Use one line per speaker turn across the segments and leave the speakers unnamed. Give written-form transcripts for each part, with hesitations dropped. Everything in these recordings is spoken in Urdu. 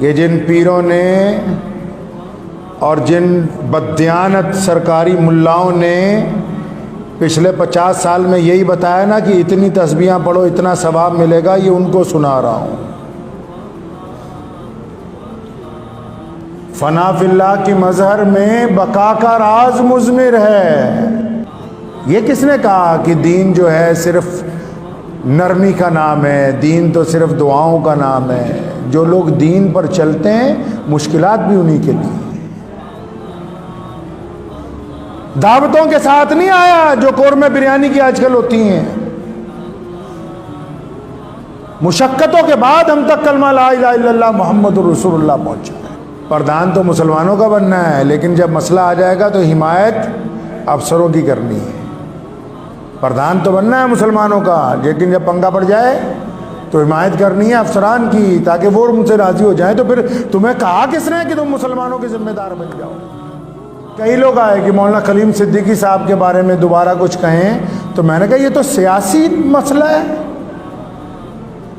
یہ جن پیروں نے اور جن بددیانت سرکاری ملاؤں نے پچھلے 50 سال میں یہی بتایا نا کہ اتنی تسبیحاں پڑھو اتنا ثواب ملے گا، یہ ان کو سنا رہا ہوں۔ فنا فی اللہ کی مظہر میں بقا کا راز مضمر ہے۔ یہ کس نے کہا کہ دین جو ہے صرف نرمی کا نام ہے، دین تو صرف دعاؤں کا نام ہے؟ جو لوگ دین پر چلتے ہیں مشکلات بھی انہی کے لیے۔ دعوتوں کے ساتھ نہیں آیا جو قورمہ بریانی کی آج کل ہوتی ہیں، مشقتوں کے بعد ہم تک کلمہ لا الہ الا اللہ محمد رسول اللہ پہنچا ہے۔ پردھان تو مسلمانوں کا بننا ہے، لیکن جب مسئلہ آ جائے گا تو حمایت افسروں کی کرنی ہے۔ پردھان تو بننا ہے مسلمانوں کا، لیکن جب پنگا پڑ جائے تو حمایت کرنی ہے افسران کی، تاکہ وہ مجھ سے راضی ہو جائیں۔ تو پھر تمہیں کہا کس نے کہ تم مسلمانوں کے ذمہ دار بن جاؤ؟ کئی لوگ آئے کہ مولانا کلیم صدیقی صاحب کے بارے میں دوبارہ کچھ کہیں، تو میں نے کہا یہ تو سیاسی مسئلہ ہے۔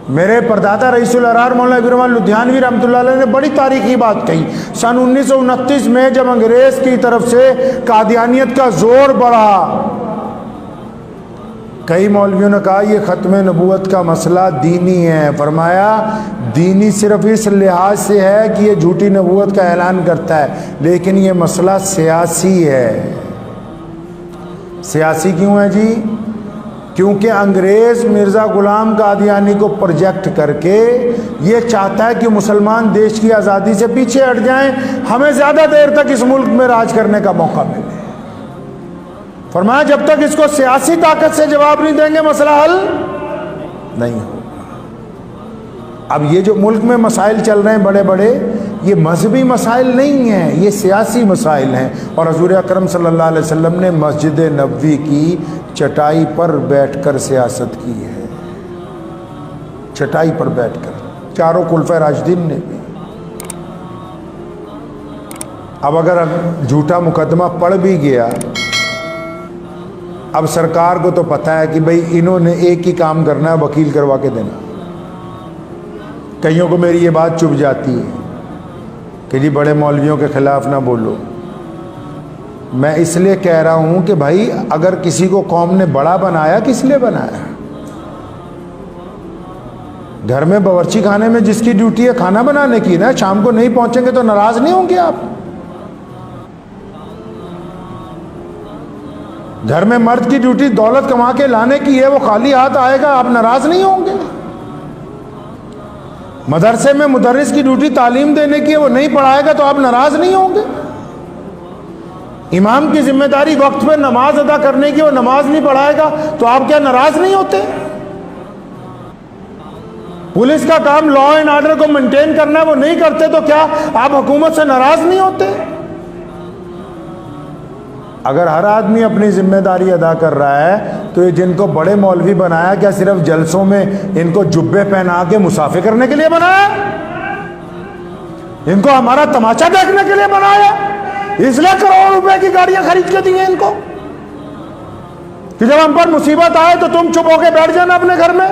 میرے پردادا رئیس الارار مولانا ابراہیم لدھیانوی رحمۃ اللہ علیہ نے بڑی تاریخی بات کہی۔ سن 1929 میں جب انگریز کی طرف سے قادیانیت کا زور بڑھا، کئی مولویوں نے کہا یہ ختم نبوت کا مسئلہ دینی ہے۔ فرمایا دینی صرف اس لحاظ سے ہے کہ یہ جھوٹی نبوت کا اعلان کرتا ہے، لیکن یہ مسئلہ سیاسی ہے۔ سیاسی کیوں ہے جی؟ کیونکہ انگریز مرزا غلام قادیانی کو پروجیکٹ کر کے یہ چاہتا ہے کہ مسلمان دیش کی آزادی سے پیچھے ہٹ جائیں، ہمیں زیادہ دیر تک اس ملک میں راج کرنے کا موقع ملے۔ فرمایا جب تک اس کو سیاسی طاقت سے جواب نہیں دیں گے مسئلہ حل نہیں ہوگا۔ اب یہ جو ملک میں مسائل چل رہے ہیں بڑے بڑے، یہ مذہبی مسائل نہیں ہیں، یہ سیاسی مسائل ہیں۔ اور حضور اکرم صلی اللہ علیہ وسلم نے مسجد نبوی کی چٹائی پر بیٹھ کر سیاست کی ہے، چٹائی پر بیٹھ کر، چاروں خلفائے راشدین نے بھی۔ اب اگر جھوٹا مقدمہ پڑ بھی گیا، اب سرکار کو تو پتہ ہے کہ بھئی انہوں نے ایک ہی کام کرنا ہے، وکیل کروا کے دینا۔ کئیوں کو میری یہ بات چبھ جاتی ہے کہ جی بڑے مولویوں کے خلاف نہ بولو۔ میں اس لیے کہہ رہا ہوں کہ بھائی اگر کسی کو قوم نے بڑا بنایا، کس لیے بنایا؟ گھر میں باورچی خانے میں جس کی ڈیوٹی ہے کھانا بنانے کی نا، شام کو نہیں پہنچیں گے تو ناراض نہیں ہوں گے آپ؟ گھر میں مرد کی ڈیوٹی دولت کما کے لانے کی ہے، وہ خالی ہاتھ آئے گا، آپ ناراض نہیں ہوں گے؟ مدرسے میں مدرس کی ڈیوٹی تعلیم دینے کی ہے، وہ نہیں پڑھائے گا تو آپ ناراض نہیں ہوں گے؟ امام کی ذمہ داری وقت پہ نماز ادا کرنے کی، وہ نماز نہیں پڑھائے گا تو آپ کیا ناراض نہیں ہوتے؟ پولیس کا کام لا اینڈ آرڈر کو مینٹین کرنا ہے، وہ نہیں کرتے تو کیا آپ حکومت سے ناراض نہیں ہوتے؟ اگر ہر آدمی اپنی ذمہ داری ادا کر رہا ہے تو یہ جن کو بڑے مولوی بنایا کیا صرف جلسوں میں ان کو جبے پہنا کے مسافر کرنے کے لیے بنایا؟ ان کو ہمارا تماشا دیکھنے کے لیے بنایا؟ اس لیے کروڑ روپے کی گاڑیاں خرید کے دی ہیں ان کو کہ جب ہم پر مصیبت آئے تو تم چپ ہو کے بیٹھ جانا اپنے گھر میں؟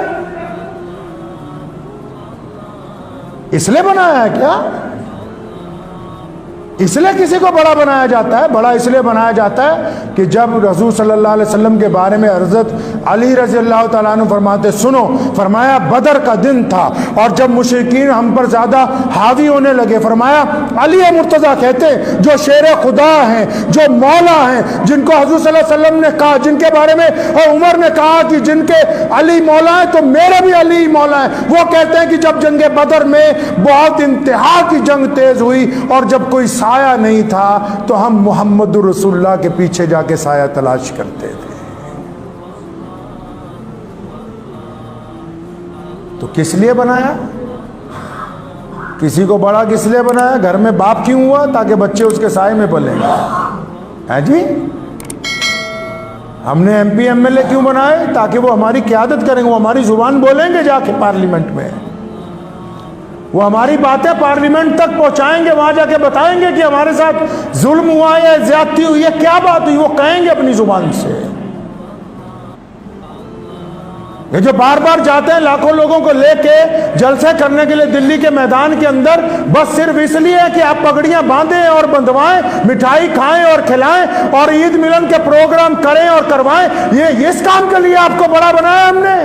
اس لیے بنایا ہے کیا؟ اس لیے کسی کو بڑا بنایا جاتا ہے؟ بڑا اس لیے بنایا جاتا ہے کہ جب رسول صلی اللہ علیہ وسلم کے بارے میں حضرت علی رضی اللہ تعالیٰ عنہ فرماتے، سنو، فرمایا بدر کا دن تھا اور جب مشرکین ہم پر زیادہ حاوی ہونے لگے، فرمایا علی مرتضیٰ کہتے جو شیر خدا ہیں، جو مولا ہیں، جن کو حضور صلی اللہ علیہ وسلم نے کہا، جن کے بارے میں عمر نے کہا کہ جن کے علی مولا ہیں تو میرے بھی علی مولا ہیں، وہ کہتے ہیں کہ جب جنگ بدر میں بہت انتہا کی جنگ تیز ہوئی اور جب کوئی سایہ نہیں تھا تو ہم محمد رسول اللہ کے پیچھے جا کے سایہ تلاش کرتے تھے۔ تو کس لیے بنایا؟ کسی کو بڑا کس لیے بنایا؟ گھر میں باپ کیوں ہوا؟ تاکہ بچے اس کے سائے میں پلیں گے، ہے جی؟ ہم نے M P M L A کیوں بنائے؟ تاکہ وہ ہماری قیادت کریں گے، وہ ہماری زبان بولیں گے جا کے پارلیمنٹ میں، وہ ہماری باتیں پارلیمنٹ تک پہنچائیں گے، وہاں جا کے بتائیں گے کہ ہمارے ساتھ ظلم ہوا ہے، زیادتی ہوئی ہے، کیا بات ہوئی، وہ کہیں گے اپنی زبان سے۔ یہ جو بار بار جاتے ہیں لاکھوں لوگوں کو لے کے جلسے کرنے کے لیے دلی کے میدان کے اندر، بس صرف اس لیے کہ آپ پگڑیاں باندھیں اور بندھوائیں، مٹھائی کھائیں اور کھلائیں اور عید ملن کے پروگرام کریں اور کروائیں، یہ اس کام کے لیے آپ کو بڑا بنایا ہم نے؟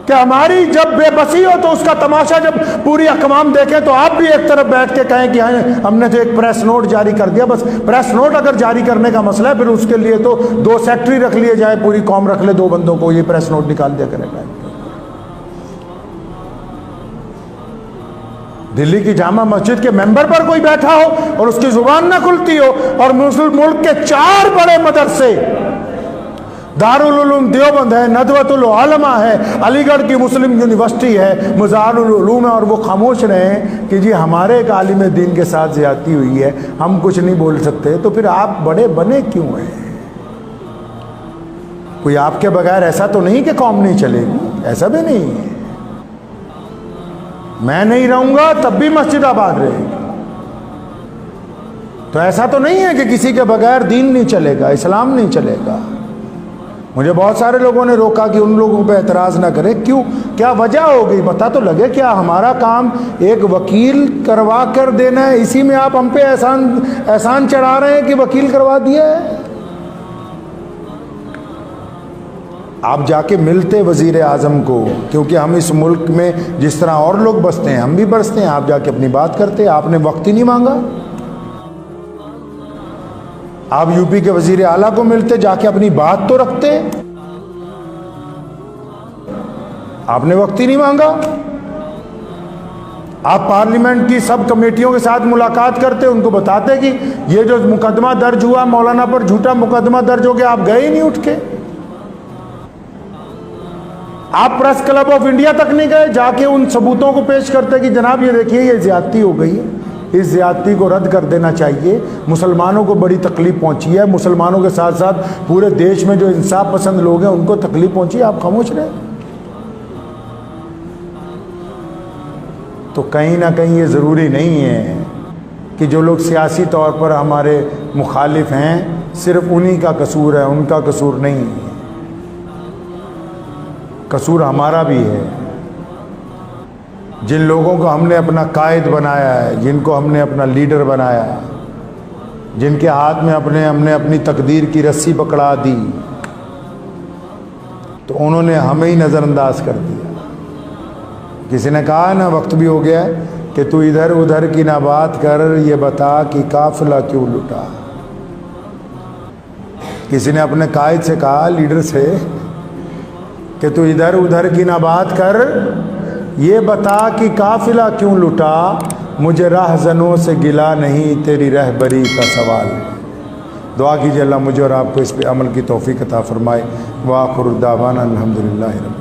کہ ہماری جب بے بسی ہو تو اس کا تماشا جب پوری اقوام دیکھیں تو آپ بھی ایک طرف بیٹھ کے کہیں کہ ہم نے تو ایک پریس نوٹ جاری کر دیا. بس پریس نوٹ اگر جاری کرنے کا مسئلہ ہے پھر اس کے لیے تو 2 سیکٹری رکھ لیے جائے، پوری قوم رکھ لے 2 بندوں کو، یہ پریس نوٹ نکال دیا کرے گا. دلی کی جامع مسجد کے ممبر پر کوئی بیٹھا ہو اور اس کی زبان نہ کھلتی ہو، اور مسلم ملک کے 4 بڑے مدرسے، دارالعلوم دیوبند ہے، ندوۃ العلماء ہے، علی گڑھ کی مسلم یونیورسٹی ہے، مزار العلوم ہے، اور وہ خاموش رہے کہ جی ہمارے ایک عالم دین کے ساتھ زیادتی ہوئی ہے، ہم کچھ نہیں بول سکتے، تو پھر آپ بڑے بنے کیوں ہیں؟ کوئی آپ کے بغیر ایسا تو نہیں کہ قوم نہیں چلے گی، ایسا بھی نہیں ہے. میں نہیں رہوں گا تب بھی مسجد آباد رہے گی. تو ایسا تو نہیں ہے کہ کسی کے بغیر دین نہیں چلے گا، اسلام نہیں چلے گا. مجھے بہت سارے لوگوں نے روکا کہ ان لوگوں پہ اعتراض نہ کرے. کیوں؟ کیا وجہ ہو گئی؟ پتہ تو لگے. کیا ہمارا کام ایک وکیل کروا کر دینا ہے؟ اسی میں آپ ہم پہ احسان چڑھا رہے ہیں کہ وکیل کروا دیا ہے. آپ جا کے ملتے وزیر اعظم کو، کیونکہ ہم اس ملک میں جس طرح اور لوگ بستے ہیں ہم بھی بستے ہیں. آپ جا کے اپنی بات کرتے. آپ نے وقت ہی نہیں مانگا. آپ یو پی کے وزیر اعلیٰ کو ملتے، جا کے اپنی بات تو رکھتے. آپ نے وقت ہی نہیں مانگا. آپ پارلیمنٹ کی سب کمیٹیوں کے ساتھ ملاقات کرتے، ان کو بتاتے کہ یہ جو مقدمہ درج ہوا مولانا پر، جھوٹا مقدمہ درج ہو گیا، آپ گئے ہی نہیں اٹھ کے. آپ پریس کلب آف انڈیا تک نہیں گئے، جا کے ان ثبوتوں کو پیش کرتے کہ جناب یہ دیکھیے یہ زیادتی ہو گئی ہے، اس زیادتی کو رد کر دینا چاہیے. مسلمانوں کو بڑی تکلیف پہنچی ہے، مسلمانوں کے ساتھ ساتھ پورے دیش میں جو انصاف پسند لوگ ہیں ان کو تکلیف پہنچی ہے. آپ خاموش رہے. تو کہیں نہ کہیں یہ ضروری نہیں ہے کہ جو لوگ سیاسی طور پر ہمارے مخالف ہیں صرف انہی کا قصور ہے، ان کا قصور نہیں ہے. قصور ہمارا بھی ہے. جن لوگوں کو ہم نے اپنا قائد بنایا ہے، جن کو ہم نے اپنا لیڈر بنایا، جن کے ہاتھ میں ہم نے اپنی تقدیر کی رسی پکڑا دی، تو انہوں نے ہمیں ہی نظر انداز کر دیا. کسی نے کہا نا وقت بھی ہو گیا ہے کہ تو ادھر ادھر کی نہ بات کر، یہ بتا کہ قافلہ کیوں لٹا. کسی نے اپنے قائد سے کہا، لیڈر سے، کہ تو ادھر ادھر کی نہ بات کر، یہ بتا کہ قافلہ کیوں لٹا. مجھے راہزنوں سے گلا نہیں، تیری رہبری کا سوال. دعا کیجیے اللہ مجھے اور آپ کو اس پہ عمل کی توفیق عطا فرمائے. وآخر دعوانا الحمدللہ رب